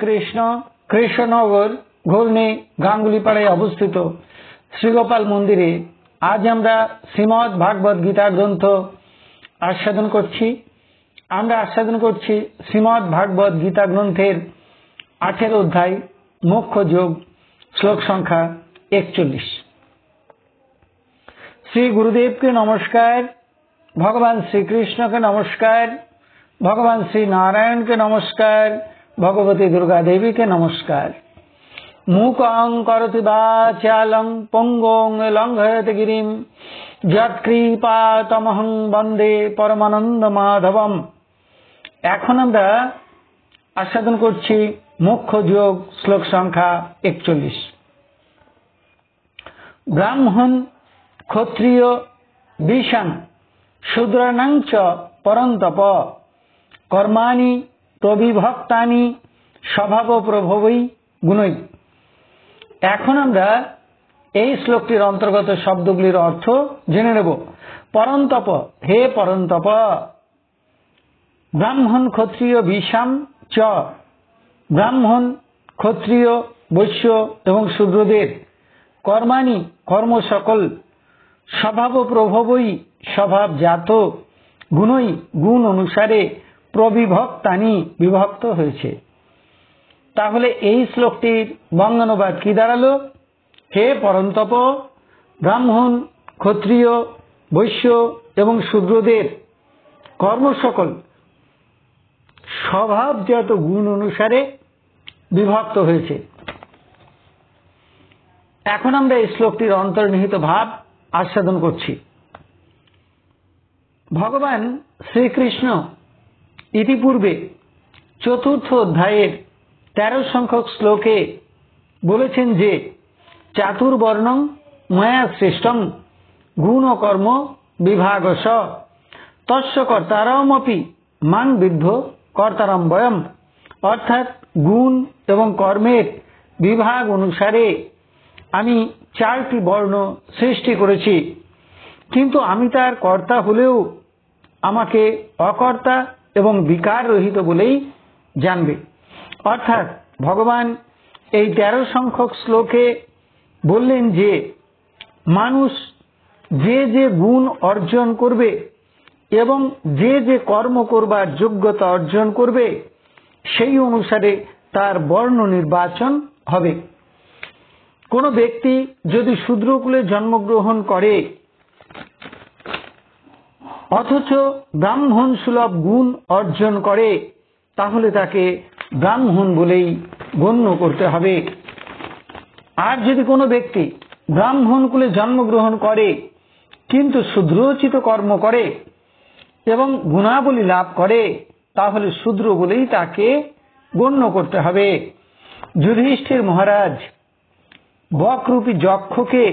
কৃষ্ণ কৃষ্ণনগর ঘূর্ণি গাঙ্গুলিপাড়ায় অবস্থিত শ্রীগোপাল মন্দিরে আজ আমরা শ্রীমদ্ ভাগবত গীতা গ্রন্থ আস্বাদন করছি। আমরা আস্বাদন করছি শ্রীমদ্ ভাগবত গীতা গ্রন্থের 18 অধ্যায় মোক্ষ যোগ, শ্লোক সংখ্যা 41। শ্রী গুরুদেবকে নমস্কার, ভগবান শ্রীকৃষ্ণকে নমস্কার, ভগবান শ্রী নারায়ণকে নমস্কার, ভগবতী দুর্গা দেবীকে নমস্কার। মূকং করোতি বাচালং পঙ্গং লঙ্ঘয়তে গিরিম যৎকৃপাতমহং বন্দে পরমানন্দ মাধবম। এখন আমরা আস্বাদন করছি মোক্ষ যোগ, শ্লোক সংখ্যা 41। ব্রাহ্মণ ক্ষত্রিয় বিষাং শূদ্রাণাং চ পরন্তপ কর্মাণি প্রবিভক্তানি স্বভাব প্রভবৈ গুণৈ। এখন আমরা এই শ্লোকটির অন্তর্গত শব্দগুলির অর্থ জেনে নেব। পরন্তপ, হে পরন্তপ। ব্রাহ্মণ ক্ষত্রিয় বিষাম চ, ব্রাহ্মণ ক্ষত্রিয় বৈশ্য এবং শূদ্রদের কর্মাণি কর্ম সকল, স্বভাব প্রভবই স্বভাবজাত, গুণই গুণ অনুসারে, প্রবিভক্তানি বিভক্ত হয়েছে। তাহলে এই শ্লোকটির বঙ্গানুবাদ কি দাঁড়ালো? হে পরন্তপ, ব্রাহ্মণ ক্ষত্রিয় বৈশ্য এবং শূদ্রদের কর্ম সকল স্বভাবজাত গুণ অনুসারে বিভক্ত হয়েছে। এখন আমরা এই শ্লোকটির অন্তর্নিহিত ভাব আস্বাদন করছি। ভগবান শ্রীকৃষ্ণ ইতিপূর্বে 4th অধ্যায়ের 13 সংখ্যক শ্লোকে বলেছেন যে চাতুর্বর্ণং ময়া সৃষ্টং গুণ কর্ম বিভাগশ তস্য কর্তারমপি মাং বিদ্ধ কর্তারম বয়ম। অর্থাৎ গুণ এবং কর্মের বিভাগ অনুসারে আমি 4টি বর্ণ সৃষ্টি করেছি, কিন্তু আমি তার কর্তা হলেও আমাকে অকর্তা এবং বিকার রহিত বলেই জানবে। অর্থাৎ ভগবান এই 13 সংখ্যক শ্লোকে বললেন যে মানুষ যে যে গুণ অর্জন করবে এবং যে যে কর্ম করবার যোগ্যতা অর্জন করবে সেই অনুসারে তার বর্ণ নির্বাচন হবে। কোন ব্যক্তি যদি শূদ্রকুলে জন্মগ্রহণ করে অথচ ব্রাহ্মণ সুলভ গুণ অর্জন করে, তাহলে তাকে ব্রাহ্মণ বলেই গণ্য করতে হবে। আর যদি কোনো ব্যক্তি ব্রাহ্মণ কুলে জন্মগ্রহণ করে কিন্তু শূদ্রোচিত কর্ম করে এবং গুণাবলী লাভ করে, তাহলে শূদ্র বলেই তাকে গণ্য করতে হবে। যুধিষ্ঠির মহারাজ বকরূপী যক্ষকে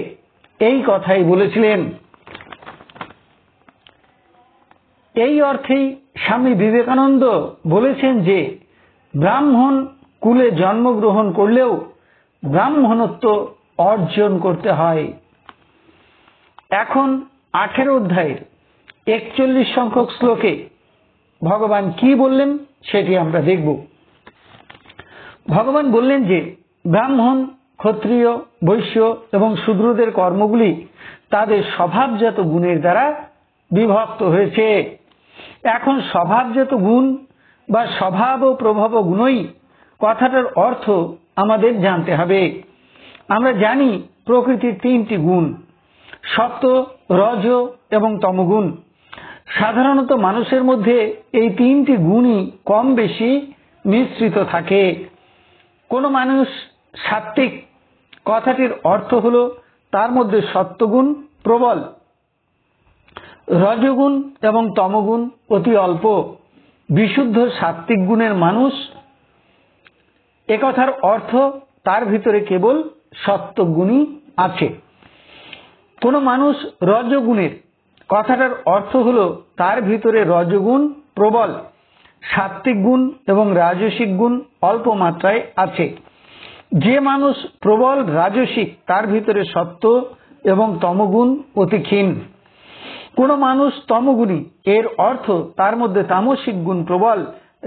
এই কথাই বলেছিলেন। এই অর্থেই স্বামী বিবেকানন্দ বলেছেন যে ব্রাহ্মণ কুলে জন্মগ্রহণ করলেও ব্রাহ্মণত্ব অর্জন করতে হয়। এখন 18 অধ্যায়ের 41 সংখ্যক শ্লোকে ভগবান কি বললেন সেটি আমরা দেখব। ভগবান বললেন যে ব্রাহ্মণ ক্ষত্রিয় বৈশ্য এবং শূদ্রদের কর্মগুলি তাদের স্বভাবজাত গুণের দ্বারা বিভক্ত হয়েছে। এখন স্বভাবজাত গুণ বা স্বভাব ও প্রভাব গুণই কথাটার অর্থ আমাদের জানতে হবে। আমরা জানি প্রকৃতির 3টি গুণ, সত্ত্ব, রজ এবং তমগুণ। সাধারণত মানুষের মধ্যে এই 3টি গুণই কম বেশি মিশ্রিত থাকে। কোন মানুষ সাত্ত্বিক, কথাটির অর্থ হল তার মধ্যে সত্ত্বগুণ প্রবল, রজগুণ এবং তমগুণ অতি অল্প। বিশুদ্ধ সাত্ত্বিক গুণের মানুষ, একথার অর্থ তার ভিতরে কেবল সত্ত্বগুণই আছে। কোন মানুষ রজগুণের, কথাটার অর্থ হল তার ভিতরে রজগুণ প্রবল, সাত্ত্বিক গুণ এবং রাজসিক গুণ অল্প মাত্রায় আছে। যে মানুষ প্রবল রাজসিক, তার ভিতরে সত্ত্ব এবং তমগুণ অতি ক্ষীণ। কোন মানুষ তমগুণী, এর অর্থ তার মধ্যে তামসিক গুণ প্রবল,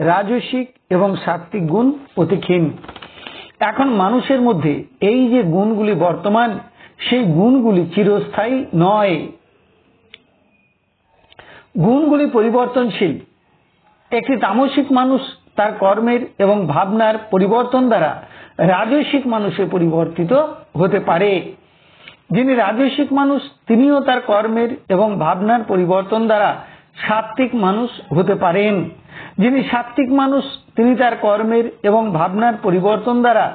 রাজসিক এবং সাত্ত্বিক গুণ অতি ক্ষীণ। এখন মানুষের মধ্যে এই যে গুণগুলি বর্তমান, সেই গুণগুলি চিরস্থায়ী নয়, গুণগুলি পরিবর্তনশীল। একটি তামসিক মানুষ তার কর্মের এবং ভাবনার পরিবর্তন দ্বারা রাজসিক মানুষে পরিবর্তিত হতে পারে। যিনি রাজসিক মানুষ তিনিও তার কর্মের এবং ভাবনার পরিবর্তন দ্বারা সাত্ত্বিক মানুষ হতে পারেন। যিনি সাত্ত্বিক মানুষ তিনি তার কর্মের এবং ভাবনার পরিবর্তন দ্বারা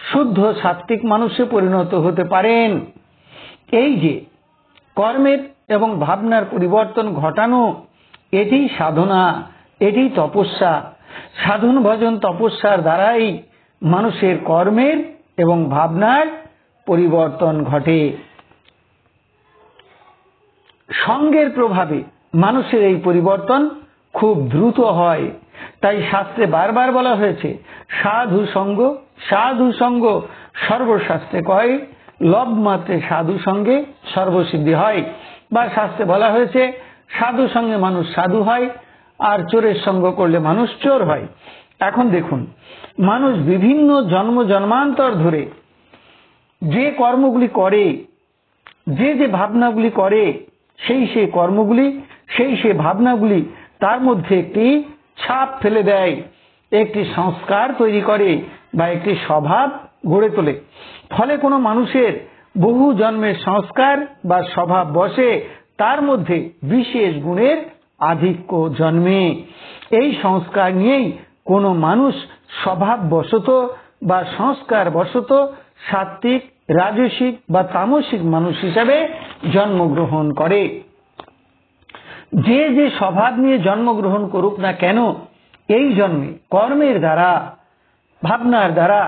শুদ্ধ সাত্ত্বিক মানুষে পরিণত হতে পারেন। এই যে কর্মের এবং ভাবনার পরিবর্তন ঘটানো, এটি সাধনা, এটি তপস্যা। সাধন ভজন তপস্যার দ্বারাই মানুষের কর্মের এবং ভাবনার পরিবর্তন ঘটে। সঙ্গের প্রভাবে মানুষের এই পরিবর্তন খুব দ্রুত হয়। তাই শাস্ত্রে বারবার বলা হয়েছে সাধু সঙ্গ, সাধু সঙ্গ। সর্বশাস্ত্রে কয় লব মাত্রে সাধু সঙ্গে সর্বসিদ্ধি হয়। বা শাস্ত্রে বলা হয়েছে সাধু সঙ্গে মানুষ সাধু হয়, আর চোরের সঙ্গ করলে মানুষ চোর হয়। এখন দেখুন, মানুষ বিভিন্ন জন্ম জন্মান্তর ধরে যে কর্মগুলি করে, যে যে ভাবনাগুলি করে, সেই কর্মগুলি, সেই ভাবনাগুলি তার মধ্যে একটি ছাপ ফেলে দেয়, একটি সংস্কার তৈরি করে বা একটি স্বভাব গড়ে তোলে। ফলে কোনো মানুষের বহু জন্মের সংস্কার বা স্বভাব বসে তার মধ্যে বিশেষ গুণের আধিক্য জন্মে। এই সংস্কার নিয়েই কোনো মানুষ স্বভাব বশত বা সংস্কার বশত সাত্ত্বিক, রাজসিক বা তামসিক মানুষ হিসাবে জন্মগ্রহণ করে। যে যে স্বভাব নিয়ে জন্মগ্রহণ করুক না কেন, এই জন্মে কর্মের দ্বারা, ভাবনার দ্বারা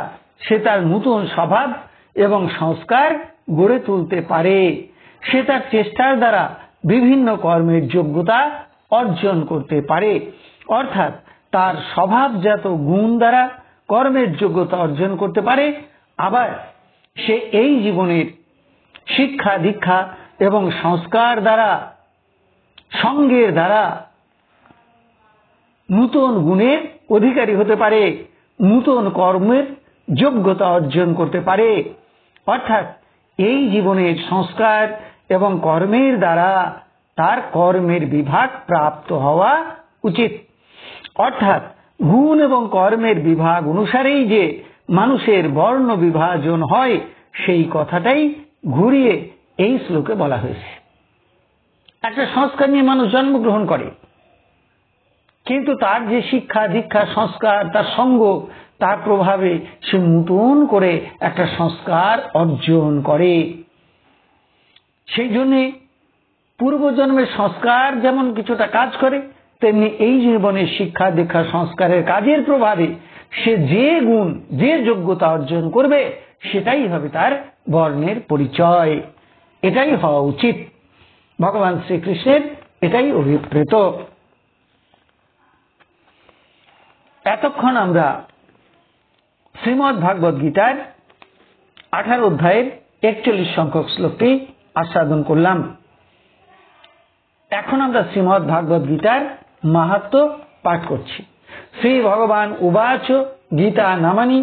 সে তার নূতন স্বভাব এবং সংস্কার গড়ে তুলতে পারে। সে তার চেষ্টার দ্বারা বিভিন্ন কর্মের যোগ্যতা অর্জন করতে পারে। অর্থাৎ তার স্বভাবজাত গুণ দ্বারা কর্মের যোগ্যতা অর্জন করতে পারে। আবার সে এই জীবনের শিক্ষা দীক্ষা এবং সংস্কার দ্বারা, সঙ্গের দ্বারা নূতন গুণের অধিকারী হতে পারে, নূতন কর্মের যোগ্যতা অর্জন করতে পারে। অর্থাৎ এই জীবনের সংস্কার এবং কর্মের দ্বারা তার কর্মের বিভাগ প্রাপ্ত হওয়া উচিত। অর্থাৎ গুণ এবং কর্মের বিভাগ অনুসারেই যে মানুষের বর্ণ বিভাজন হয়, সেই কথাটাই ঘুরিয়ে এই শ্লোকে বলা হয়েছে। একটা সংস্কার নিয়ে মানুষ জন্মগ্রহণ করে, কিন্তু তার যে শিক্ষা দীক্ষা সংস্কার, তার সঙ্গ, তার প্রভাবে সে নতুন করে একটা সংস্কার অর্জন করে। সেই জন্যে পূর্বজন্মের সংস্কার যেমন কিছুটা কাজ করে, তেমনি এই জীবনের শিক্ষা দীক্ষা সংস্কারের কাজের প্রভাবে সে যে গুণ, যে যোগ্যতা অর্জন করবে, সেটাই হবে তার বর্ণের পরিচয়। এটাই হওয়া উচিত। ভগবান শ্রীকৃষ্ণের এটাই অভিপ্রেত। এতক্ষণ আমরা শ্রীমদ্ ভাগবত গীতার 18 অধ্যায়ের 41 সংখ্যক শ্লোকটি আস্বাদন করলাম। এখন আমরা শ্রীমদ্ ভাগবত গীতার মাহাত্ম্য পাঠ করছি। শ্রী ভগবান উবাচ গীতা নামানি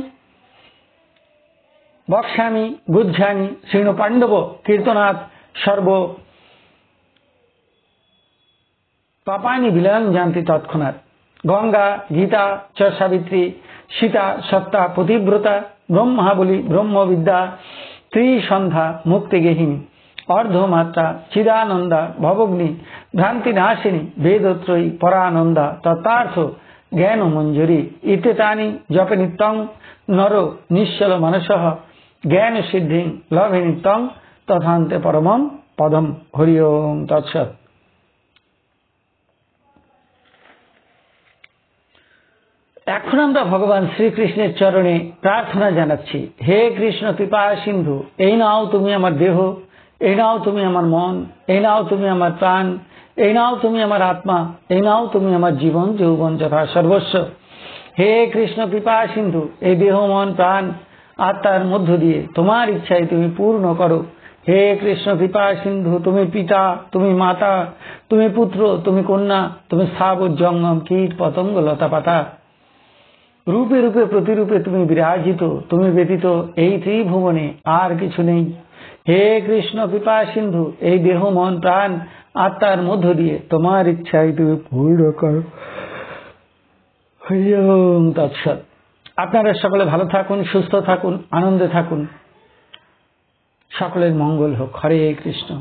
বক্ষ্যামি গুহ্যামি শৃণু পাণ্ডব কীর্তনাৎ সর্ব পাপানি বিলয়ং যান্তি তৎক্ষণাৎ। গঙ্গা গীতা চ সাবিত্রী সীতা সত্তা পতিব্রতা ব্রহ্মাবলী ব্রহ্মবিদ্যা ত্রিসন্ধ্যা মুক্তিগেহিনী অর্ধমাত্রা চিদানন্দা ভবগ্নি ভ্রান্তি নাশিনী বেদত্রয়ী পরানন্দা তত্ত্বার্থ জ্ঞান মঞ্জুরি ইত্যেতানি জপে নিত্যং নর নিশ্চল মানসঃ জ্ঞান সিদ্ধিং লভে নিত্যং তথান্তে পরমম পদম। হরি ওম তৎসৎ। এখন আমরা ভগবান শ্রীকৃষ্ণের চরণে প্রার্থনা জানাচ্ছি, হে কৃষ্ণ কৃপা সিন্ধু, এই নাও তুমি আমার দেহ, এই নাও তুমি আমার মন, এই নাও তুমি আমার প্রাণ, এই নাও তুমি আমার আত্মা, এই নাও তুমি আমার জীবন যৌবন যথা সর্বস্ব। হে কৃষ্ণ কৃপা সিন্ধু, এই দেহ মন প্রাণ আত্মার মধ্য দিয়ে তোমার ইচ্ছায় তুমি পূর্ণ করো। হে কৃষ্ণ কৃপা সিন্ধু, তুমি পিতা, তুমি মাতা, তুমি পুত্র, তুমি কন্যা, তুমি স্থাবর জঙ্গম কীট পতঙ্গ লতা পাতা, রূপে রূপে প্রতিরূপে তুমি বিরাজিত, তুমি ব্যতীত এই ত্রিভুবনে আর কিছু নেই। হে কৃষ্ণ কৃপা সিন্ধু, এই দেহ মন প্রাণ আত্মার মধ্য দিয়ে তোমার ইচ্ছায় তুমি পূর্ণ করো। তৎসৎ। আপনারা সকলে ভালো থাকুন, সুস্থ থাকুন, আনন্দে থাকুন, সকলের মঙ্গল হোক। হরে কৃষ্ণ।